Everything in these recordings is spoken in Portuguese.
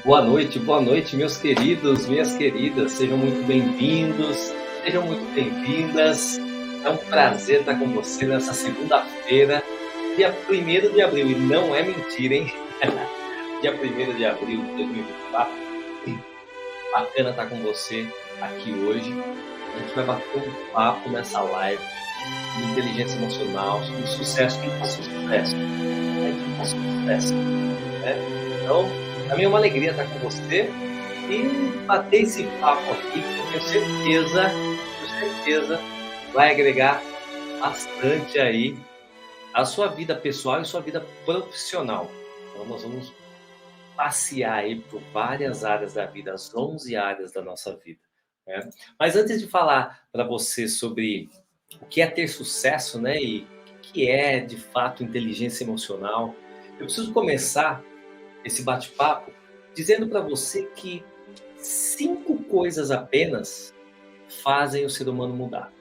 boa noite, meus queridos, minhas queridas. Sejam muito bem-vindos, sejam muito bem-vindas. É um prazer estar com você nessa segunda-feira, dia 1º de abril. E não é mentira, hein? Dia 1º de abril de 2024. Bacana estar com você aqui hoje. A gente vai bater um papo nessa live de inteligência emocional, sobre sucesso. Quem quer sucesso? Quem quer sucesso? Então, para mim é uma alegria estar com você e bater esse papo aqui, que eu tenho certeza, vai agregar bastante aí a sua vida pessoal e sua vida profissional. Então, nós vamos passear aí por várias áreas da vida, as 11 áreas da nossa vida, né? Mas antes de falar para você sobre o que é ter sucesso, né, e o que é, de fato, inteligência emocional, eu preciso começar esse bate-papo dizendo para você que 5 coisas apenas fazem o ser humano mudar.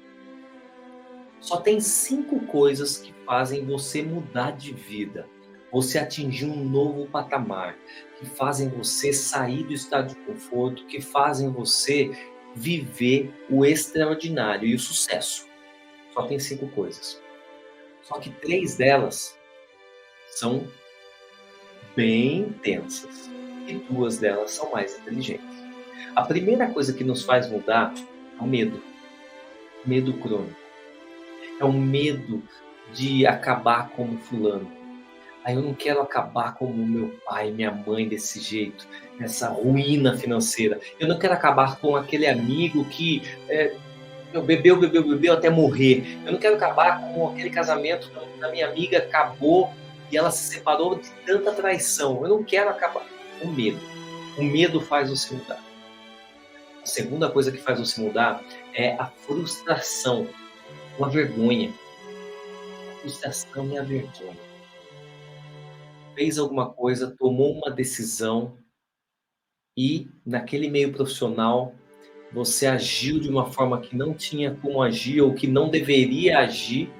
Só tem 5 coisas que fazem você mudar de vida, você atingir um novo patamar, que fazem você sair do estado de conforto, que fazem você viver o extraordinário e o sucesso. Só tem 5 coisas. Só que 3 delas são bem intensas e 2 delas são mais inteligentes. A primeira coisa que nos faz mudar é o medo. Medo crônico. É o medo de acabar como fulano. Aí eu não quero acabar como meu pai, minha mãe desse jeito, nessa ruína financeira. Eu não quero acabar com aquele amigo que bebeu até morrer. Eu não quero acabar com aquele casamento da minha amiga acabou e ela se separou de tanta traição. Eu não quero acabar. O medo. O medo faz você mudar. A segunda coisa que faz você mudar é a frustração, ou a vergonha. A frustração e a vergonha. Fez alguma coisa, tomou uma decisão e, naquele meio profissional, você agiu de uma forma que não tinha como agir ou que não deveria agir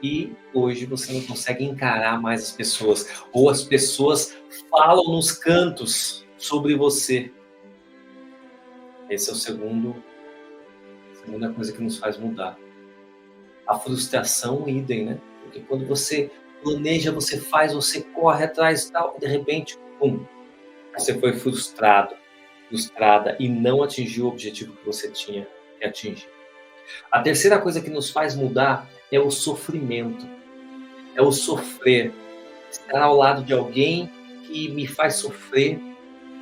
e hoje você não consegue encarar mais as pessoas. Ou as pessoas falam nos cantos sobre você. Esse é a segunda coisa que nos faz mudar. A frustração, idem, né? Porque quando você planeja, você faz, você corre atrás e tal, e de repente, pum, você foi frustrada e não atingiu o objetivo que você tinha que atingir. A terceira coisa que nos faz mudar é o sofrimento. É o sofrer. Estar ao lado de alguém que me faz sofrer,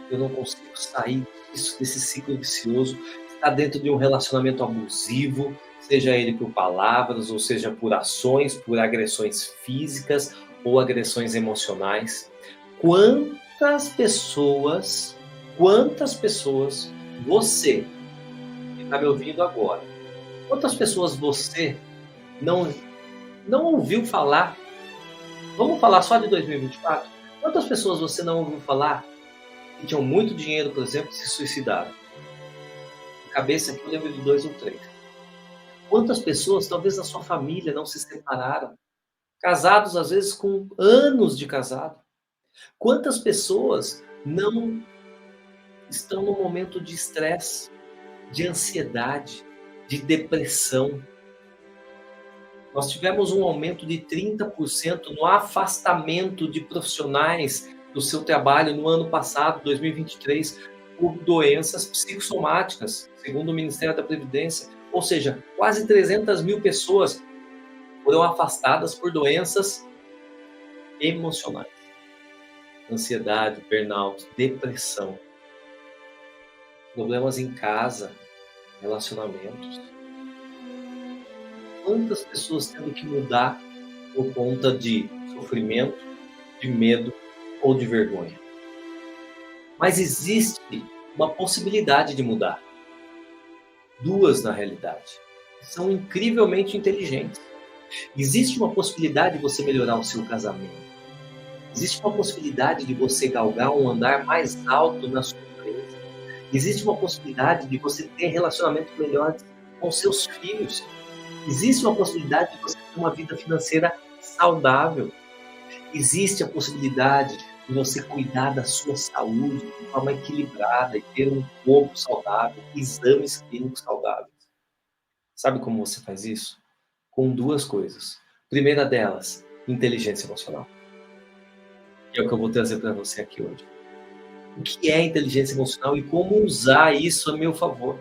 eu não consigo sair desse ciclo vicioso. Estar dentro de um relacionamento abusivo, seja ele por palavras, ou seja por ações, por agressões físicas ou agressões emocionais. Quantas pessoas você que está me ouvindo agora, quantas pessoas você não ouviu falar? Vamos falar só de 2024? Quantas pessoas você não ouviu falar que tinham muito dinheiro, por exemplo, e se suicidaram? De cabeça aqui eu lembro de 2 ou 3. Quantas pessoas, talvez na sua família, não se separaram? Casados, às vezes, com anos de casado. Quantas pessoas não estão num momento de estresse, de ansiedade, de depressão? Nós tivemos um aumento de 30% no afastamento de profissionais do seu trabalho no ano passado, 2023, por doenças psicossomáticas, segundo o Ministério da Previdência. Ou seja, quase 300 mil pessoas foram afastadas por doenças emocionais. Ansiedade, burnout, depressão, problemas em casa, relacionamentos. Quantas pessoas tendo que mudar por conta de sofrimento, de medo ou de vergonha? Mas existe uma possibilidade de mudar. 2, na realidade. São incrivelmente inteligentes. Existe uma possibilidade de você melhorar o seu casamento. Existe uma possibilidade de você galgar um andar mais alto na sua empresa. Existe uma possibilidade de você ter relacionamentos melhores com seus filhos. Existe uma possibilidade de você ter uma vida financeira saudável. Existe a possibilidade de em você cuidar da sua saúde de forma equilibrada e ter um corpo saudável, exames clínicos saudáveis. Sabe como você faz isso? Com duas coisas. Primeira delas, inteligência emocional. Que é o que eu vou trazer para você aqui hoje. O que é inteligência emocional e como usar isso a meu favor.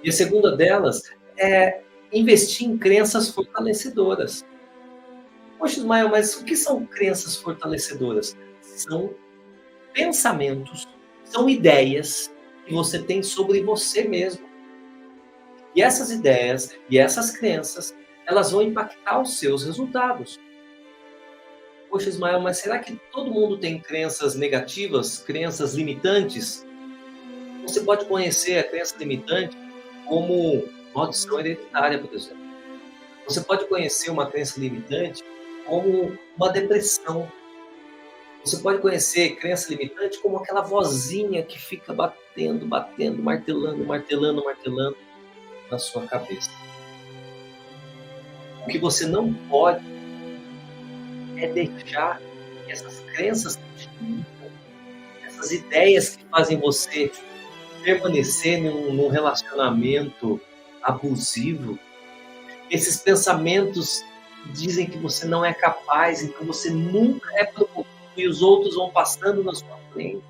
E a segunda delas é investir em crenças fortalecedoras. Poxa, Ismael, mas o que são crenças fortalecedoras? São pensamentos, são ideias que você tem sobre você mesmo. E essas ideias e essas crenças, elas vão impactar os seus resultados. Poxa, Ismael, mas será que todo mundo tem crenças negativas, crenças limitantes? Você pode conhecer a crença limitante como maldição hereditária, por exemplo. Você pode conhecer uma crença limitante como uma depressão. Você pode conhecer crença limitante como aquela vozinha que fica batendo, batendo, martelando, martelando, martelando na sua cabeça. O que você não pode é deixar que essas crenças te limitam, essas ideias que fazem você permanecer num relacionamento abusivo, esses pensamentos que dizem que você não é capaz, então você nunca é produtivo e os outros vão passando na sua frente.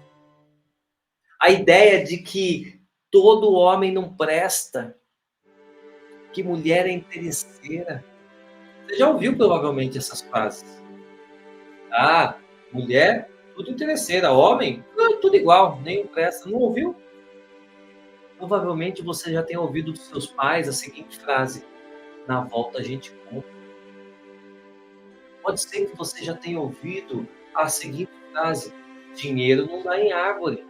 A ideia de que todo homem não presta, que mulher é interesseira. Você já ouviu provavelmente essas frases. Ah, mulher, tudo interesseira. Homem, tudo igual, nem presta. Não ouviu? Provavelmente você já tem ouvido dos seus pais a seguinte frase: na volta a gente compra. Pode ser que você já tenha ouvido a seguinte frase: dinheiro não dá em árvore.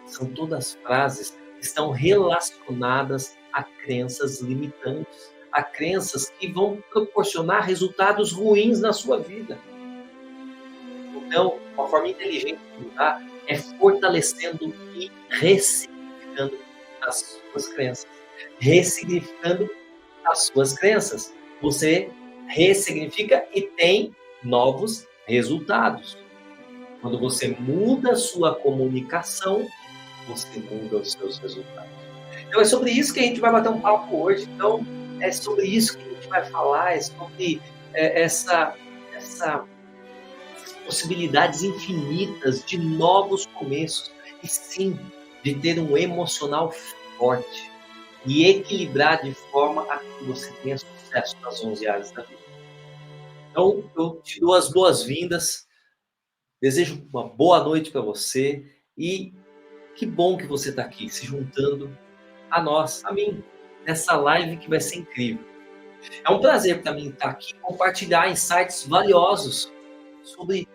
São todas frases que estão relacionadas a crenças limitantes, a crenças que vão proporcionar resultados ruins na sua vida. Então, uma forma inteligente de mudar é fortalecendo e ressignificando as suas crenças. Ressignificando as suas crenças. Você ressignifica e tem novos resultados. Quando você muda a sua comunicação, você muda os seus resultados. Então é sobre isso que a gente vai bater um papo hoje. Então é sobre isso que a gente vai falar, é sobre essas possibilidades infinitas de novos começos e sim de ter um emocional forte e equilibrar de forma a que você tenha sucesso nas 11 áreas da vida. Então eu te dou as boas-vindas, desejo uma boa noite para você e que bom que você está aqui se juntando a nós, a mim, nessa live que vai ser incrível. É um prazer para mim estar aqui e compartilhar insights valiosos sobre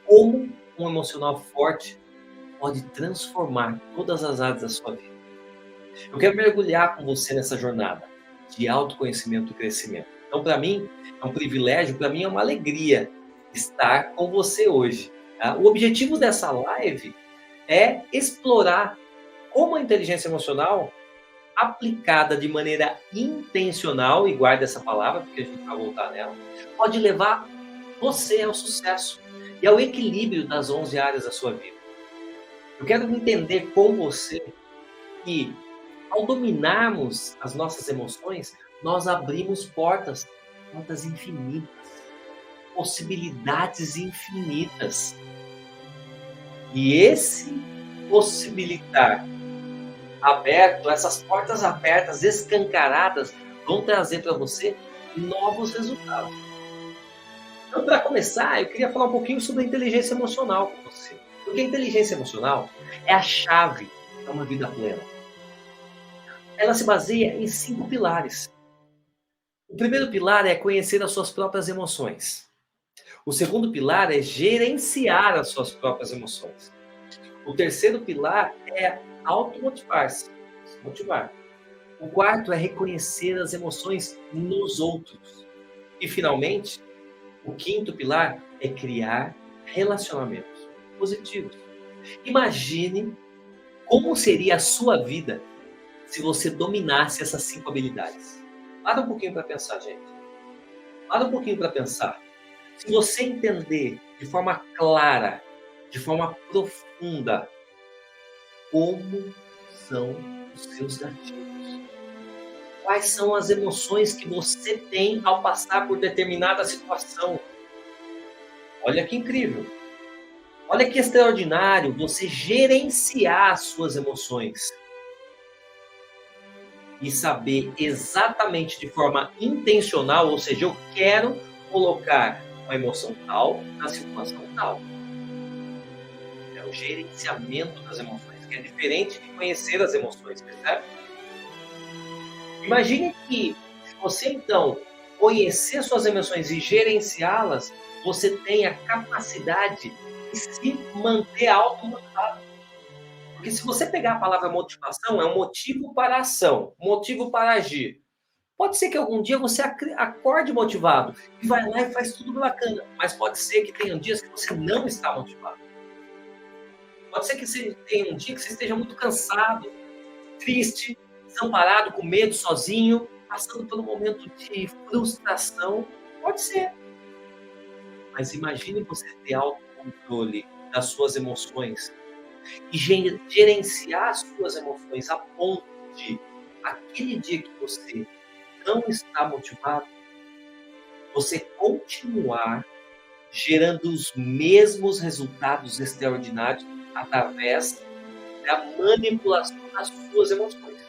como um emocional forte pode transformar todas as áreas da sua vida. Eu quero mergulhar com você nessa jornada de autoconhecimento e crescimento. Então, para mim, é um privilégio, para mim é uma alegria estar com você hoje. Tá? O objetivo dessa live é explorar como a inteligência emocional aplicada de maneira intencional, e guarda essa palavra, porque a gente vai voltar nela, pode levar você ao sucesso e ao equilíbrio das 11 áreas da sua vida. Eu quero entender com você que, ao dominarmos as nossas emoções, nós abrimos portas infinitas, possibilidades infinitas. E esse possibilitar aberto, essas portas abertas, escancaradas, vão trazer para você novos resultados. Então, para começar, eu queria falar um pouquinho sobre a inteligência emocional com você. Porque a inteligência emocional é a chave para uma vida plena. Ela se baseia em 5 pilares. O primeiro pilar é conhecer as suas próprias emoções. O segundo pilar é gerenciar as suas próprias emoções. O terceiro pilar é automotivar-se, se motivar. O quarto é reconhecer as emoções nos outros. E, finalmente, o quinto pilar é criar relacionamentos positivos. Imagine como seria a sua vida se você dominasse essas 5 habilidades. Para um pouquinho para pensar, gente. Para um pouquinho para pensar. Se você entender de forma clara, de forma profunda, como são os seus gatilhos. Quais são as emoções que você tem ao passar por determinada situação? Olha que incrível. Olha que extraordinário você gerenciar as suas emoções e saber exatamente de forma intencional, ou seja, eu quero colocar uma emoção tal na situação tal. É o gerenciamento das emoções, que é diferente de conhecer as emoções, percebe? Imagine que se você, então, conhecer suas emoções e gerenciá-las, você tem a capacidade de se manter automotivado. Porque se você pegar a palavra motivação, é um motivo para a ação, motivo para agir. Pode ser que algum dia você acorde motivado e vai lá e faz tudo bacana, mas pode ser que tenha dias que você não está motivado. Pode ser que tenha um dia que você esteja muito cansado, triste, desamparado, com medo, sozinho, passando por um momento de frustração. Pode ser. Mas imagine você ter autocontrole das suas emoções e gerenciar as suas emoções a ponto de, aquele dia que você não está motivado, você continuar gerando os mesmos resultados extraordinários através da manipulação das suas emoções.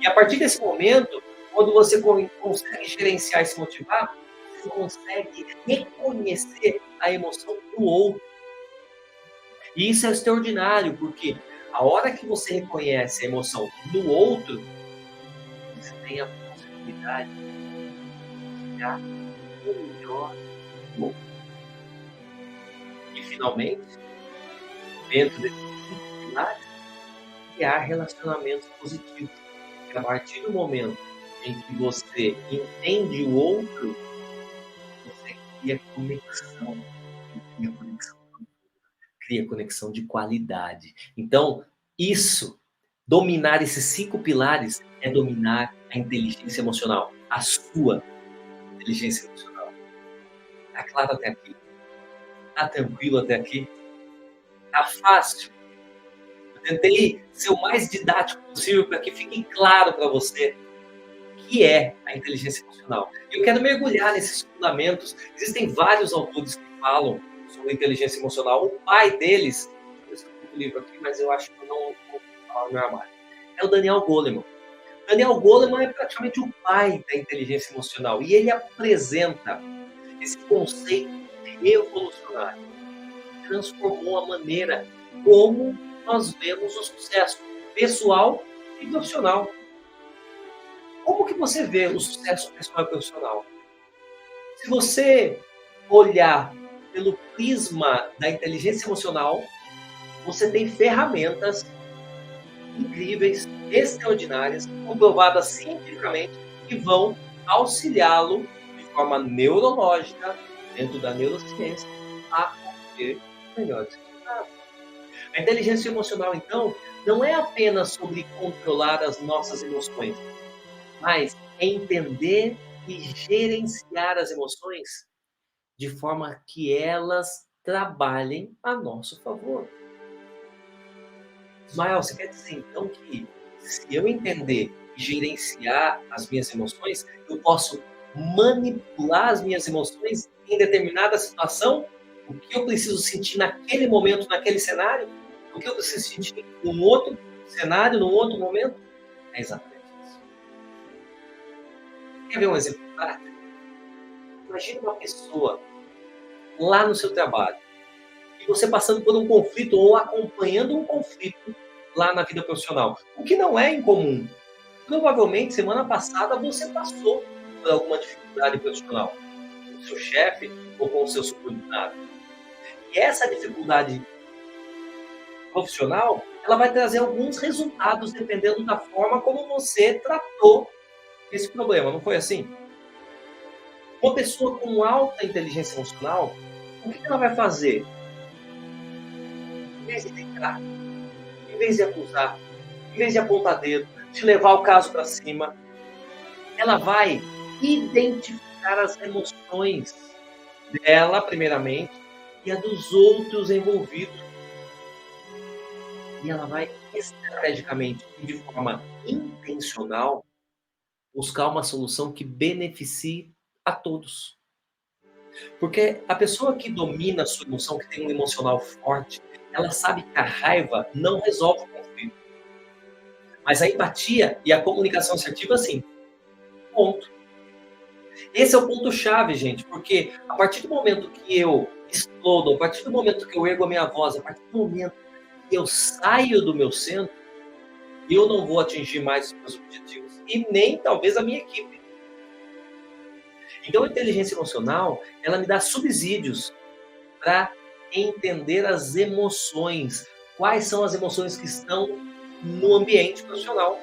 E a partir desse momento, quando você consegue gerenciar e se motivar, você consegue reconhecer a emoção do outro. E isso é extraordinário, porque a hora que você reconhece a emoção do outro, você tem a possibilidade de criar o melhor do outro. E, finalmente, dentro desses 5 pilares, criar relacionamentos positivos. Porque a partir do momento em que você entende o outro, você cria conexão. Cria conexão de qualidade. Então, dominar esses 5 pilares é dominar a inteligência emocional, a sua inteligência emocional. Tá claro até aqui? Tá tranquilo até aqui? Tá fácil? Eu tentei ser o mais didático possível para que fique claro para você o que é a inteligência emocional. Eu quero mergulhar nesses fundamentos. Existem vários autores que falam sobre inteligência emocional. O pai deles, eu estou com o livro aqui, mas eu acho que eu não vou falar no meu armário, é o Daniel Goleman. Daniel Goleman é praticamente o pai da inteligência emocional e ele apresenta esse conceito revolucionário. Transformou a maneira como nós vemos o sucesso pessoal e profissional. Como que você vê o sucesso pessoal e profissional? Se você olhar pelo prisma da inteligência emocional, você tem ferramentas incríveis, extraordinárias, comprovadas cientificamente, que vão auxiliá-lo de forma neurológica, dentro da neurociência, a obter melhores resultados. A inteligência emocional, então, não é apenas sobre controlar as nossas emoções, mas é entender e gerenciar as emoções de forma que elas trabalhem a nosso favor. Ismael, você quer dizer então que se eu entender e gerenciar as minhas emoções, eu posso manipular as minhas emoções em determinada situação? O que eu preciso sentir naquele momento, naquele cenário? O que eu preciso sentir num outro cenário, num outro momento? É exatamente isso. Quer ver um exemplo prático? Imagina uma pessoa lá no seu trabalho e você passando por um conflito ou acompanhando um conflito lá na vida profissional, o que não é incomum. Provavelmente, semana passada, você passou por alguma dificuldade profissional com o seu chefe ou com o seu subordinado. E essa dificuldade profissional, ela vai trazer alguns resultados dependendo da forma como você tratou esse problema, não foi assim? Uma pessoa com alta inteligência emocional, o que ela vai fazer? Em vez de tentar, em vez de acusar, em vez de apontar dedo, de levar o caso para cima, ela vai identificar as emoções dela, primeiramente, e a dos outros envolvidos. E ela vai estrategicamente e de forma intencional buscar uma solução que beneficie a todos. Porque a pessoa que domina a sua emoção, que tem um emocional forte, ela sabe que a raiva não resolve o conflito. Mas a empatia e a comunicação assertiva, sim. Ponto. Esse é o ponto-chave, gente, porque a partir do momento que eu explodo, a partir do momento que eu ergo a minha voz, a partir do momento que eu saio do meu centro, eu não vou atingir mais os meus objetivos e nem talvez a minha equipe. Então, a inteligência emocional, ela me dá subsídios para entender as emoções. Quais são as emoções que estão no ambiente profissional?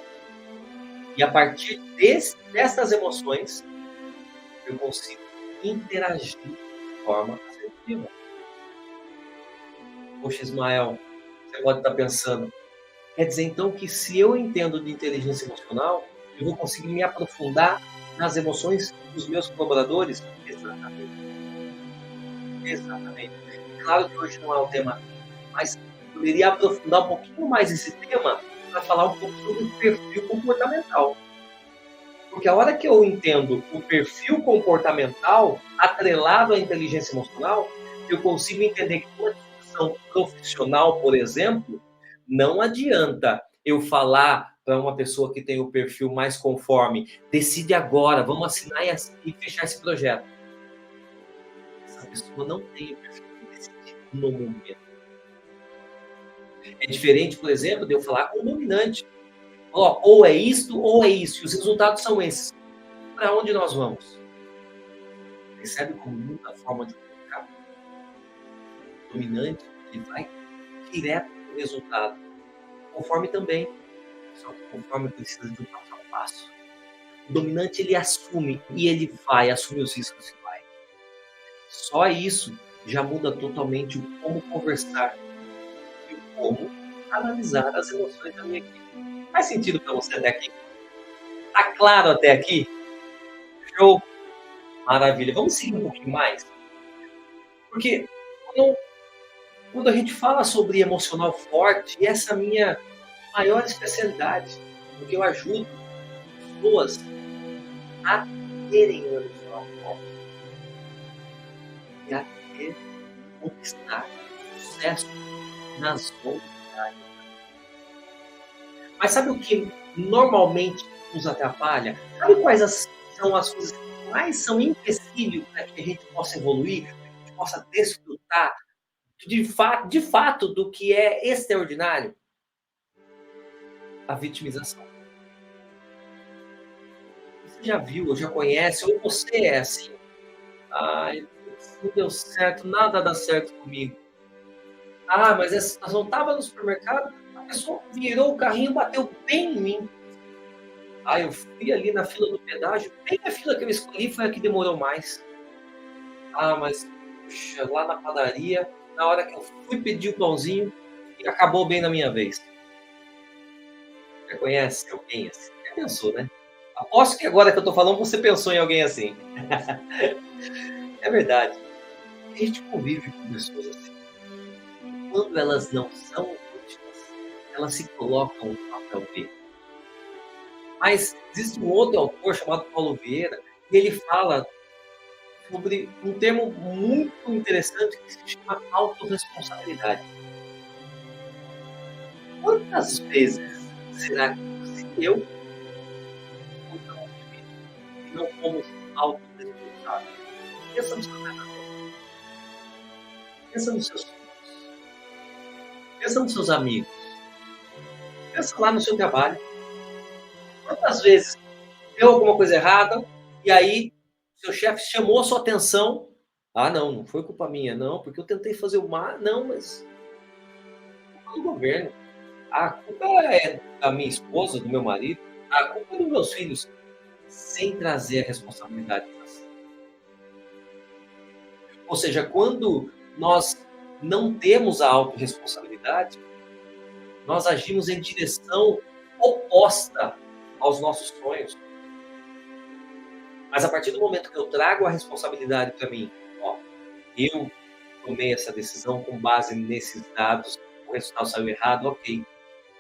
E a partir dessas emoções, eu consigo interagir de forma assertiva. Poxa, Ismael, você pode estar pensando, quer dizer então que se eu entendo de inteligência emocional, eu vou conseguir me aprofundar nas emoções dos meus colaboradores? Exatamente. Exatamente. Claro que hoje não é o tema, mas eu poderia aprofundar um pouquinho mais esse tema para falar um pouco sobre o perfil comportamental. Porque a hora que eu entendo o perfil comportamental atrelado à inteligência emocional, eu consigo entender que numa discussão profissional, por exemplo, não adianta eu falar para uma pessoa que tem o perfil mais conforme, decide agora, vamos assinar e fechar esse projeto. Essa pessoa não tem o perfil de decidir no momento. É diferente, por exemplo, de eu falar com o dominante. Ou é isto ou é isso, e os resultados são esses. Para onde nós vamos? Percebe como muda a forma de comunicar? O dominante, ele vai direto para o resultado, conforme também, só que conforme precisa de um passo a passo. O dominante, ele assume e ele vai assumir os riscos e vai. Só isso já muda totalmente o como conversar e o como analisar as emoções da minha equipe. Faz sentido para você até aqui? Tá claro até aqui? Show! Maravilha. Vamos seguir um pouquinho mais? Porque quando a gente fala sobre emocional forte, essa é a minha maior especialidade, porque eu ajudo pessoas a terem um emocional forte e a ter, conquistar sucesso nas outras áreas. Mas sabe o que normalmente nos atrapalha? Sabe são as coisas que mais são empecilho para que a gente possa evoluir, para que a gente possa desfrutar de fato do que é extraordinário? A vitimização. Você já viu, ou já conhece, ou você é assim? Ai, não deu certo, nada dá certo comigo. Ah, mas essa situação estava no supermercado, a pessoa virou o carrinho e bateu bem em mim. Ah, eu fui ali na fila do pedágio, bem a fila que eu escolhi foi a que demorou mais. Ah, mas puxa, lá na padaria, na hora que eu fui pedir o pãozinho, acabou bem na minha vez. Você conhece alguém assim? Já pensou, né? Aposto que agora que eu estou falando, você pensou em alguém assim. É verdade. A gente convive com pessoas assim. Quando elas não são vítimas, elas se colocam no papel B. Mas existe um outro autor chamado Paulo Vieira, e ele fala sobre um termo muito interessante que se chama autorresponsabilidade. Quantas vezes será que você e eu colocamos vítima e não fomos autorresponsáveis? Pensa no seu casamento, pensa nos seus filhos, pensa nos seus amigos, pensa lá no seu trabalho. Quantas vezes deu alguma coisa errada e aí seu chefe chamou a sua atenção? Ah, não, não foi culpa minha, não, porque eu tentei fazer o mar, não, mas culpa do governo. A culpa é da minha esposa, do meu marido, a culpa é dos meus filhos, sem trazer a responsabilidade para si. Ou seja, quando nós não temos a autorresponsabilidade, nós agimos em direção oposta aos nossos sonhos. Mas a partir do momento que eu trago a responsabilidade para mim, ó, Eu tomei essa decisão com base nesses dados, o resultado saiu errado, ok.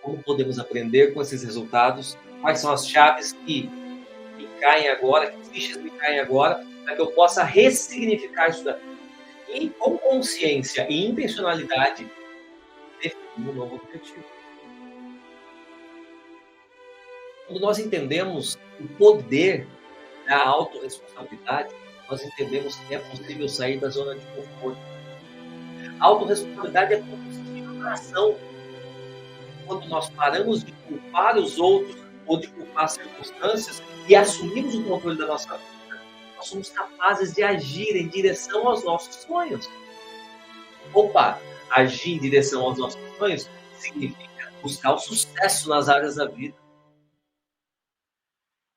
Como podemos aprender com esses resultados? Quais são as chaves que me caem agora, que fichas me caem agora, para que eu possa ressignificar isso daqui? E com consciência e intencionalidade, definir um novo objetivo. Quando nós entendemos o poder da autorresponsabilidade, nós entendemos que é possível sair da zona de conforto. A autorresponsabilidade é combustível para a ação. Quando nós paramos de culpar os outros ou de culpar as circunstâncias e assumimos o controle da nossa vida, nós somos capazes de agir em direção aos nossos sonhos. Opa, agir em direção aos nossos sonhos significa buscar o sucesso nas áreas da vida.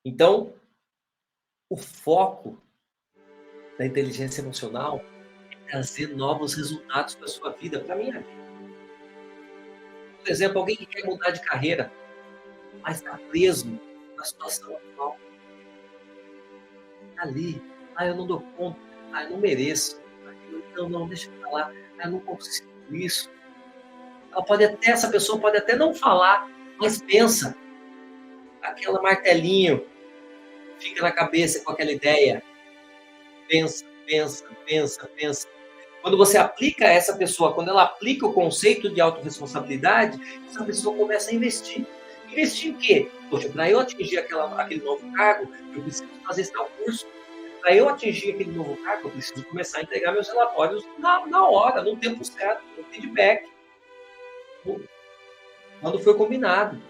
Então, o foco da inteligência emocional é trazer novos resultados para a sua vida, para a minha vida. Por exemplo, alguém que quer mudar de carreira, mas está preso na situação atual. Está ali, eu não dou conta, eu não mereço, não, deixa eu falar, eu não consigo isso. Essa pessoa pode até não falar, mas pensa, aquela martelinho fica na cabeça com aquela ideia. Pensa. Quando você aplica essa pessoa, quando ela aplica o conceito de autorresponsabilidade, essa pessoa começa a investir. Investir em quê? Poxa, para eu atingir aquele novo cargo, eu preciso fazer esse tal curso. Para eu atingir aquele novo cargo, eu preciso começar a entregar meus relatórios na hora, no tempo certo, no feedback. Quando foi combinado.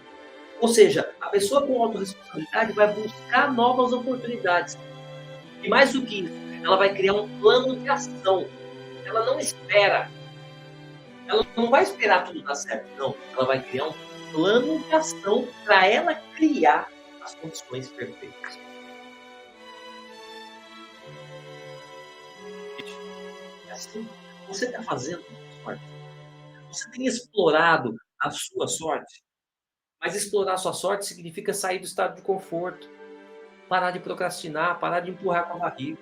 Ou seja, a pessoa com autorresponsabilidade vai buscar novas oportunidades. E mais do que isso, ela vai criar um plano de ação. Ela não espera. Ela não vai esperar tudo dar certo, não. Ela vai criar um plano de ação para ela criar as condições perfeitas. É assim. Você está fazendo a sua sorte. Você tem explorado a sua sorte. Mas explorar a sua sorte significa sair do estado de conforto. Parar de procrastinar, parar de empurrar com a barriga.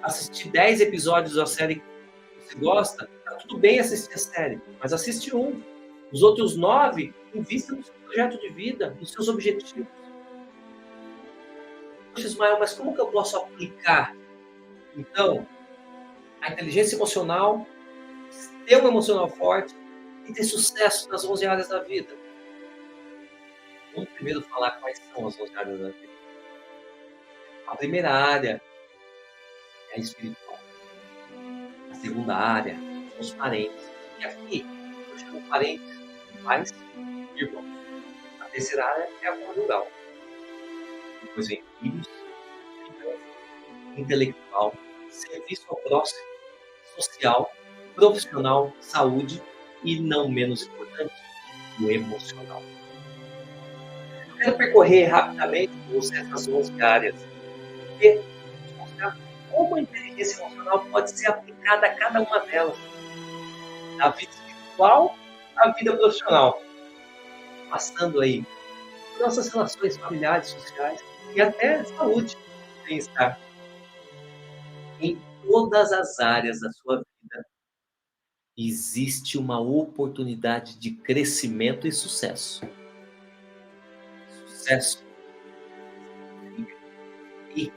Assistir 10 episódios da série que você gosta, tá tudo bem assistir a série, mas assiste um. Os outros 9, invista no seu projeto de vida, nos seus objetivos. Poxa, Ismael, mas como que eu posso aplicar, então, a inteligência emocional, ter um emocional forte e ter sucesso nas 11 áreas da vida? Vamos primeiro falar quais são as 11 áreas da vida. A primeira área é a espiritual. A segunda área são os parentes. E aqui, eu chamo parentes de pais e irmãos. A terceira área é a conjugal. Depois vem filhos, finanças, intelectual, serviço ao próximo, social, profissional, saúde e, não menos importante, o emocional. Eu quero percorrer rapidamente com você essas 11 áreas e mostrar como a inteligência emocional pode ser aplicada a cada uma delas. Da vida espiritual à vida profissional. Passando aí por nossas relações familiares, sociais e até saúde, bem-estar. Em todas as áreas da sua vida, existe uma oportunidade de crescimento e sucesso. Sucesso e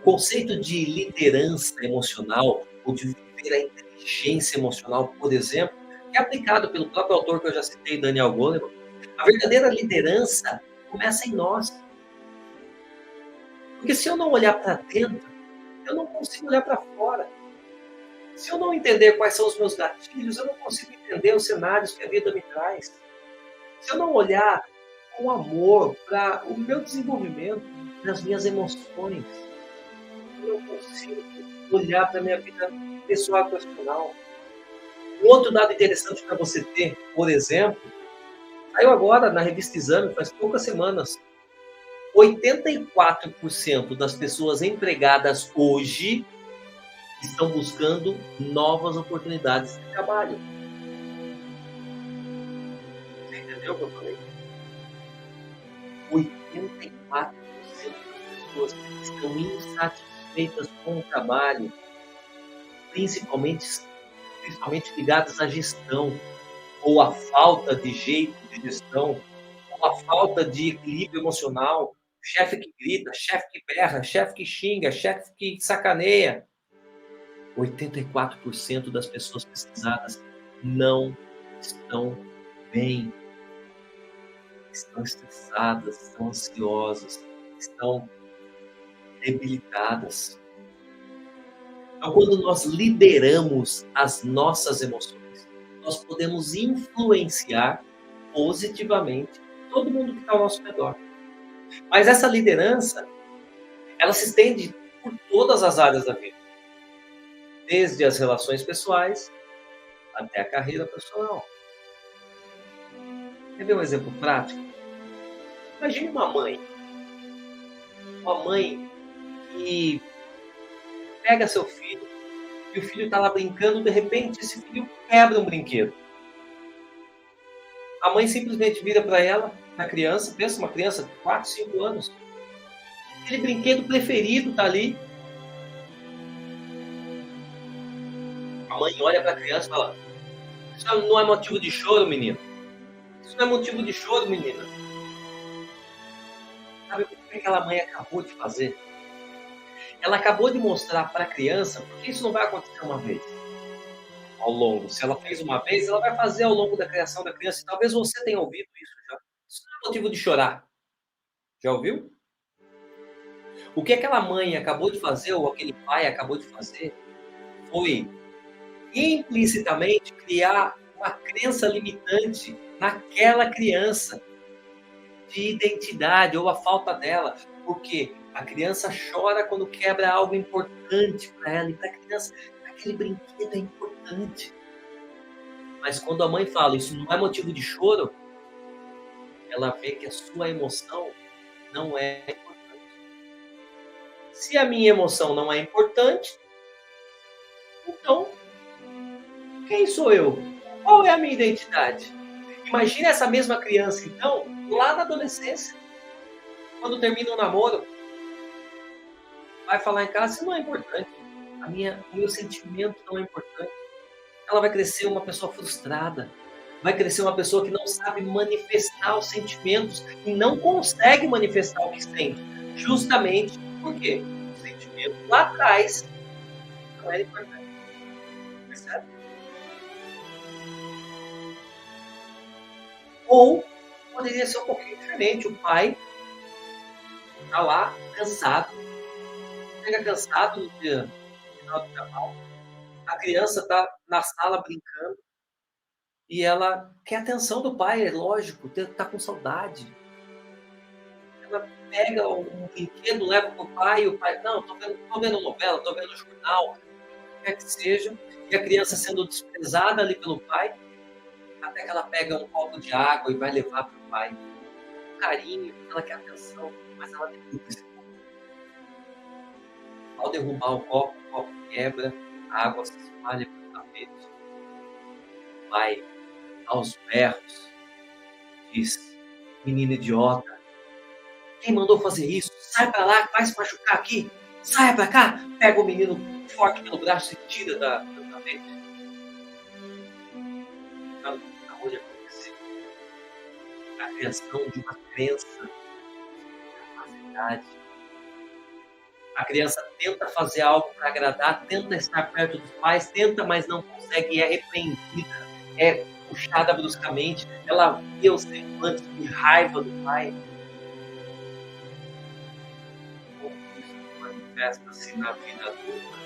o conceito de liderança emocional ou de viver a inteligência emocional, por exemplo, é aplicado pelo próprio autor que eu já citei, Daniel Goleman. A verdadeira liderança começa em nós. Porque se eu não olhar para dentro, eu não consigo olhar para fora. Se eu não entender quais são os meus gatilhos, eu não consigo entender os cenários que a vida me traz. Se eu não olhar com amor para o meu desenvolvimento, nas minhas emoções, eu não consigo olhar para a minha vida pessoal e profissional. Um outro dado interessante para você ter, por exemplo, saiu agora na revista Exame, faz poucas semanas, 84% das pessoas empregadas hoje estão buscando novas oportunidades de trabalho. Você entendeu o que eu falei? 84% das pessoas estão insatisfeitas satisfeitas com o trabalho, principalmente, principalmente ligadas à gestão, ou à falta de jeito de gestão, ou à falta de equilíbrio emocional, chefe que grita, chefe que berra, chefe que xinga, chefe que sacaneia. 84% das pessoas pesquisadas não estão bem, estão estressadas, estão ansiosas, estão debilitadas. Então, quando nós lideramos as nossas emoções, nós podemos influenciar positivamente todo mundo que está ao nosso redor. Mas essa liderança, ela se estende por todas as áreas da vida, desde as relações pessoais até a carreira profissional. Quer ver um exemplo prático? Imagine uma mãe que pega seu filho e o filho está lá brincando, de repente esse filho quebra um brinquedo. A mãe simplesmente vira para ela, a criança, pensa uma criança de 4, 5 anos, aquele brinquedo preferido está ali. A mãe olha para a criança e fala: isso não é motivo de choro, menino. Isso não é motivo de choro, menina. Sabe o que aquela mãe acabou de fazer? Ela acabou de mostrar para a criança, porque isso não vai acontecer uma vez. Ao longo, se ela fez uma vez, ela vai fazer ao longo da criação da criança. Talvez você tenha ouvido isso já. Isso não é motivo de chorar. Já ouviu? O que aquela mãe acabou de fazer, ou aquele pai acabou de fazer, foi implicitamente criar uma crença limitante naquela criança de identidade ou a falta dela, porque a criança chora quando quebra algo importante para ela, e para a criança aquele brinquedo é importante. Mas quando a mãe fala isso não é motivo de choro, ela vê que a sua emoção não é importante. Se a minha emoção não é importante, então quem sou eu? Qual é a minha identidade? Imagina essa mesma criança, então, lá na adolescência, quando termina o namoro, vai falar em casa, isso não é importante. O meu sentimento não é importante. Ela vai crescer uma pessoa frustrada. Vai crescer uma pessoa que não sabe manifestar os sentimentos e não consegue manifestar o que sente. Justamente porque o sentimento lá atrás não era importante. Percebe? Ou poderia ser um pouquinho diferente. O pai está lá, cansado, chega cansado no final do trabalho. A criança está na sala brincando e ela quer a atenção do pai, é lógico, está com saudade. Ela pega um brinquedo, leva para o pai, e o pai, não, tô vendo novela, tô vendo jornal, o que quer que seja, e a criança sendo desprezada ali pelo pai, até que ela pega um copo de água e vai levar para o pai. Com carinho, ela quer atenção, mas ela derruba esse copo. Ao derrubar o copo quebra, a água se espalha pelo tapete. O pai, aos berros, diz: menino idiota, quem mandou fazer isso? Sai pra lá, vai se machucar aqui. Saia pra cá. Pega o menino forte pelo braço e tira do tapete. Sabe o que acabou de acontecer? A criação de uma crença de capacidade. A criança tenta fazer algo para agradar, tenta estar perto dos pais, tenta, mas não consegue e é repreendida, é puxada bruscamente. Ela vê os semblantes de raiva do pai. Como isso manifesta-se na vida adulta?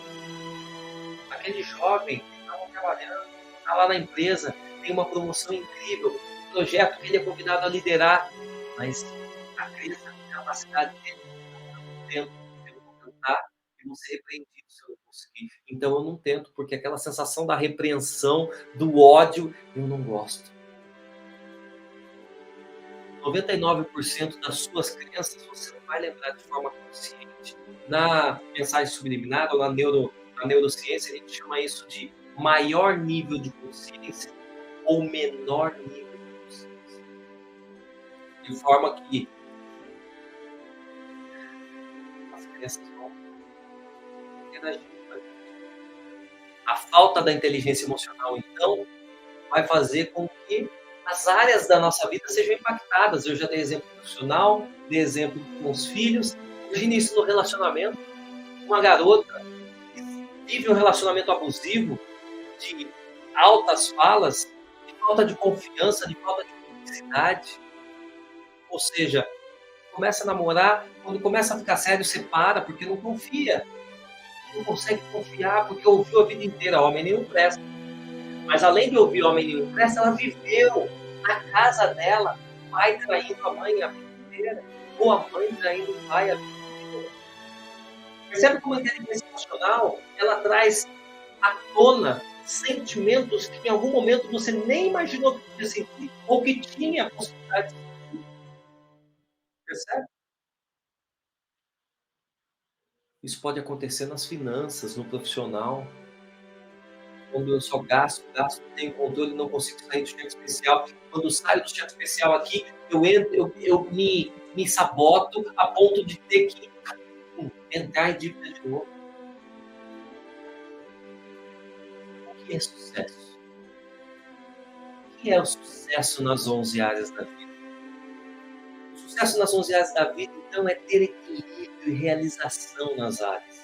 Aquele jovem que estava trabalhando, está lá na empresa, tem uma promoção incrível, um projeto que ele é convidado a liderar, mas a crença da capacidade dele não tento, eu vou tentar e vou ser repreendido se eu não conseguir. Então eu não tento, porque aquela sensação da repreensão, do ódio, eu não gosto. 99% das suas crenças você não vai lembrar de forma consciente. Na mensagem subliminar ou na neurociência, a gente chama isso de maior nível de consciência ou menor nível de consciência. De forma que as crenças vão interagir com a gente. A falta da inteligência emocional, então, vai fazer com que as áreas da nossa vida sejam impactadas. Eu já dei exemplo profissional, dei exemplo com os filhos. Imagine isso no relacionamento. Uma garota que vive um relacionamento abusivo, de altas falas, de falta de confiança, de falta de cumplicidade. Ou seja, começa a namorar, quando começa a ficar sério, separa, porque não confia. Não consegue confiar, porque ouviu a vida inteira, homem nenhum presta. Mas além de ouvir homem nenhum presta, ela viveu na casa dela, o pai traindo a mãe a vida inteira, ou a mãe traindo o pai a vida inteira. Percebe como a inteligência emocional, ela traz à tona sentimentos que em algum momento você nem imaginou que podia sentir, ou que tinha a possibilidade de sentir. Percebe? Isso pode acontecer nas finanças, no profissional, quando eu só gasto, gasto, não tenho controle, não consigo sair do cheque especial. Quando saio do cheque especial aqui, eu entro, eu me saboto a ponto de ter que entrar em dívida de novo. O que é sucesso? O que é o sucesso nas 11 áreas da vida? O sucesso nas 11 áreas da vida, então, é ter equilíbrio e realização nas áreas.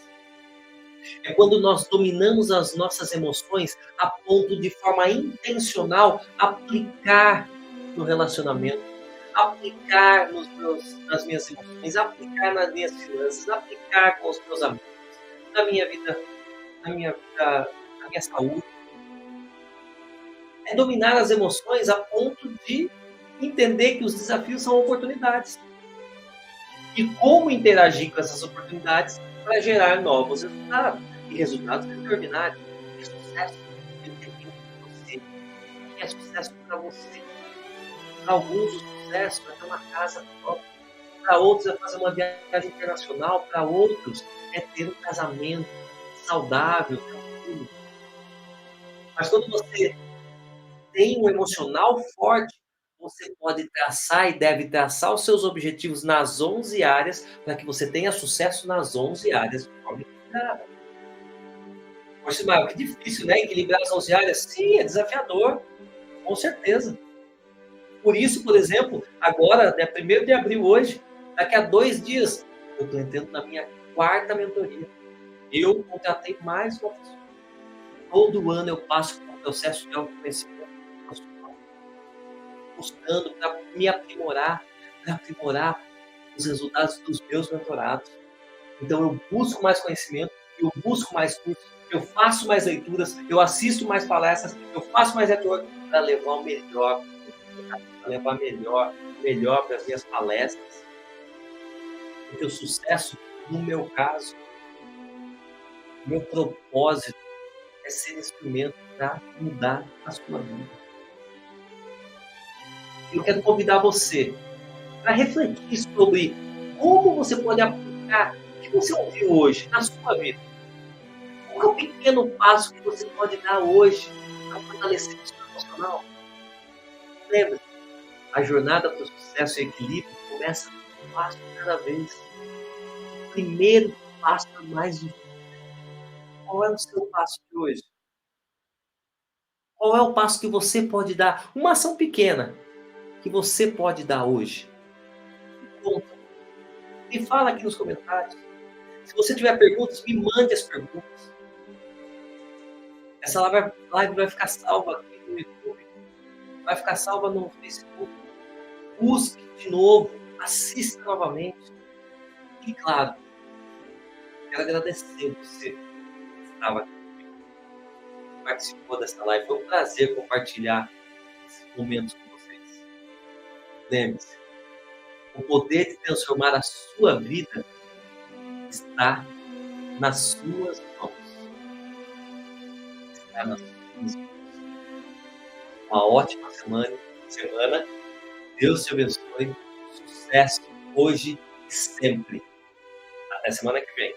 É quando nós dominamos as nossas emoções a ponto de forma intencional aplicar no relacionamento, aplicar nas minhas emoções, aplicar nas minhas finanças, aplicar com os meus amigos, na minha vida, na minha saúde. É dominar as emoções a ponto de entender que os desafios são oportunidades. E como interagir com essas oportunidades para gerar novos resultados. E resultados extraordinários. É sucesso independente de você. O que é sucesso para você? Para alguns, o sucesso é ter uma casa própria. Para outros, é fazer uma viagem internacional. Para outros, é ter um casamento saudável, tranquilo. Mas quando você tem um emocional forte, você pode traçar e deve traçar os seus objetivos nas 11 áreas para que você tenha sucesso nas 11 áreas de forma equilibrada. Poxa, Ismael, que difícil, né? Equilibrar as 11 áreas. Sim, é desafiador, com certeza. Por isso, por exemplo, agora, né, 1º de abril hoje, daqui a 2 dias, eu estou entrando na minha 4ª mentoria. Eu contratei mais uma pessoa. Todo ano eu passo por um processo de autoconhecimento profissional, buscando para me aprimorar, para aprimorar os resultados dos meus mentorados. Então eu busco mais conhecimento, eu busco mais cursos, eu faço mais leituras, eu assisto mais palestras, eu faço mais network para levar o melhor, para levar melhor para as minhas palestras. Porque o sucesso, no meu caso, meu propósito é ser instrumento para mudar a sua vida. Eu quero convidar você para refletir sobre como você pode aplicar o que você ouviu hoje na sua vida. Qual é o pequeno passo que você pode dar hoje para fortalecer o seu emocional? Lembre-se, a jornada para o sucesso e equilíbrio começa um passo de cada vez. O primeiro passo é mais difícil. Qual é o seu passo de hoje? Qual é o passo que você pode dar? Uma ação pequena que você pode dar hoje. Me conta. Me fala aqui nos comentários. Se você tiver perguntas, me mande as perguntas. Essa live vai ficar salva aqui no YouTube, vai ficar salva no Facebook. Busque de novo, assista novamente. E claro, quero agradecer você que estava aqui comigo, que participou dessa live. Foi um prazer compartilhar esses momentos com vocês. Lembre-se, o poder de transformar a sua vida está nas suas mãos. Está nas suas mãos. Uma ótima semana. Deus te abençoe. Sucesso hoje e sempre. Até semana que vem.